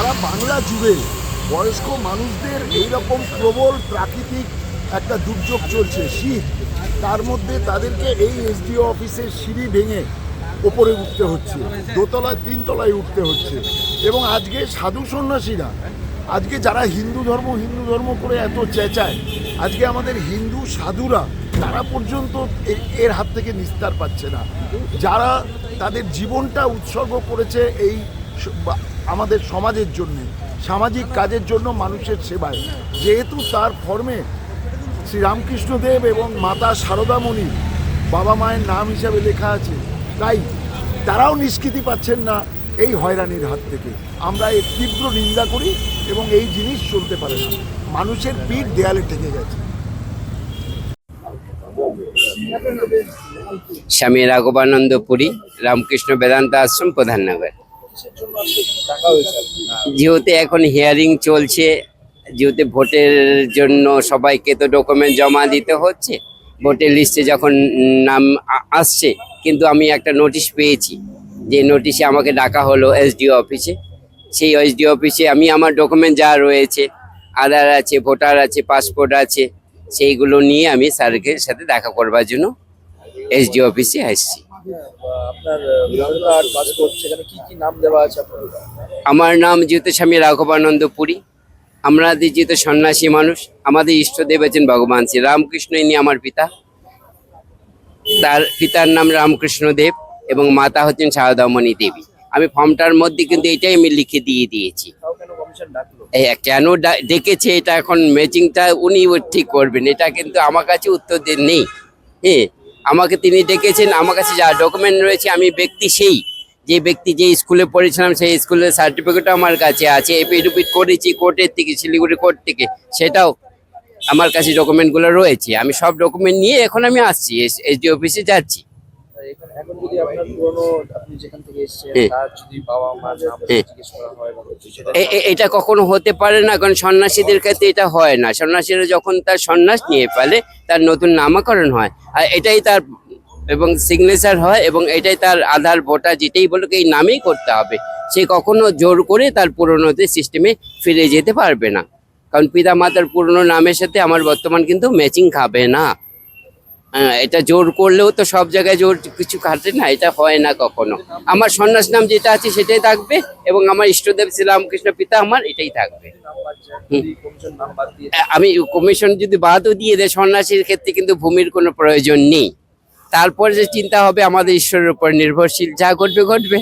সারা বাংলা জুড়ে বয়স্ক মানুষদের এইরকম প্রবল প্রাকৃতিক একটা দুর্যোগ চলছে, শীত, তার মধ্যে তাদেরকে এই এসডিও অফিসের সিঁড়ি ভেঙে ওপরে উঠতে হচ্ছে, দোতলায় তিনতলায় উঠতে হচ্ছে। এবং আজকে সাধু সন্ন্যাসীরা, আজকে যারা হিন্দু ধর্ম করে এত চেঁচায়, আজকে আমাদের হিন্দু সাধুরা তারা পর্যন্ত এর হাত থেকে নিস্তার পাচ্ছে না। যারা তাদের জীবনটা উৎসর্গ করেছে এই আমাদের সমাজের জন্য, সামাজিক কাজের জন্য, মানুষের সেবায়, যেহেতু তার ফর্মে শ্রীরামকৃষ্ণদেব এবং মাতা শারদামণি বাবা মায়ের নাম হিসাবে লেখা আছে, তাই তারাও নিষ্কৃতি পাচ্ছেন না এই হয়রানির হাত থেকে। আমরা এর তীব্র নিন্দা করি এবং এই জিনিস চলতে পারে না, মানুষের পিঠ দেয়ালে ঠেকে গেছে। স্বামী রাঘবানন্দ পুরী, রামকৃষ্ণ বেদান্ত আশ্রম, প্রধাননগর। যেহেতু এখন হিয়ারিং চলছে, যেহেতু ভোটের জন্য সবাইকে তো ডকুমেন্ট জমা দিতে হচ্ছে, ভোটের লিস্টে যখন নাম আসছে, কিন্তু আমি একটা নোটিশ পেয়েছি, যে নোটিশে আমাকে ডাকা হলো এসডিও অফিসে। সেই এসডিও অফিসে আমি আমার ডকুমেন্ট যা রয়েছে, আধার আছে, ভোটার আছে, পাসপোর্ট আছে, সেইগুলো নিয়ে আমি স্যারের সাথে দেখা করবার জন্য এসডিও অফিসে আসছি। আমার নাম যেহেতু স্বামী রাঘবানন্দ পুরী, আমরা যেহেতু সন্ন্যাসী মানুষ, আমাদের ইষ্টদেব আছেন ভগবান শ্রী রামকৃষ্ণ, ইনি আমার পিতা। তার পিতার নাম রামকৃষ্ণ দেব এবং মাতা হচ্ছেন শারদামণি দেবী। আমি ফর্মটার মধ্যে কিন্তু এটাই আমি লিখে দিয়ে দিয়েছি। কেন ডেকেছে এটা এখন ম্যাচিংটা উনি ঠিক করবেন, এটা কিন্তু আমার কাছে উত্তর নেই। হ্যাঁ, আমাকে তিনি ডেকেছেন, আমার কাছে যা ডকুমেন্ট রয়েছে, আমি ব্যক্তি সেই যে ব্যক্তি যে স্কুলে পড়েছিলাম, সেই স্কুলের সার্টিফিকেটও আমার কাছে আছে, এপিডুপিট করেছি কোর্টের থেকে, শিলিগুড়ি কোর্ট থেকে, সেটাও আমার কাছে ডকুমেন্টগুলো রয়েছে। আমি সব ডকুমেন্ট নিয়ে এখন আমি আসছি, এসডি অফিসে যাচ্ছি। এটা কখনো হতে পারে না, কারণ সন্ন্যাসীদের ক্ষেত্রে এটা হয় না। সন্ন্যাসীরা যখন তার সন্ন্যাস নিয়ে ফেলে, তার নতুন নামকরণ হয়, আর এটাই তার এবং সিগনেচার হয়, এবং এটাই তার আধার, ভোটার, যেটাই বলুক এই নামেই করতে হবে। সে কখনো জোর করে তার পুরনো সিস্টেমে ফিরে যেতে পারবে না, কারণ পিতা মাতার পুরনো নামের সাথে আমার বর্তমান কিন্তু ম্যাচিং খাবে না। এটা জোর করলেও তো সব জায়গায় জোর কিছু খাটে না, এটা হয় না কখনো। আমার সন্ন্যাস নাম যেটা আছে সেটাই থাকবে, এবং আমার ইষ্টদেব শ্রীরামকৃষ্ণ পিতা আমার এটাই থাকবে। আমি কমিশন যদি বাদও দিয়ে দেয়, সন্ন্যাসীর ক্ষেত্রে কিন্তু ভূমির কোনো প্রয়োজন নেই। তারপর যে চিন্তা হবে আমাদের ঈশ্বরের উপর নির্ভরশীল, যা ঘটবে ঘটবে।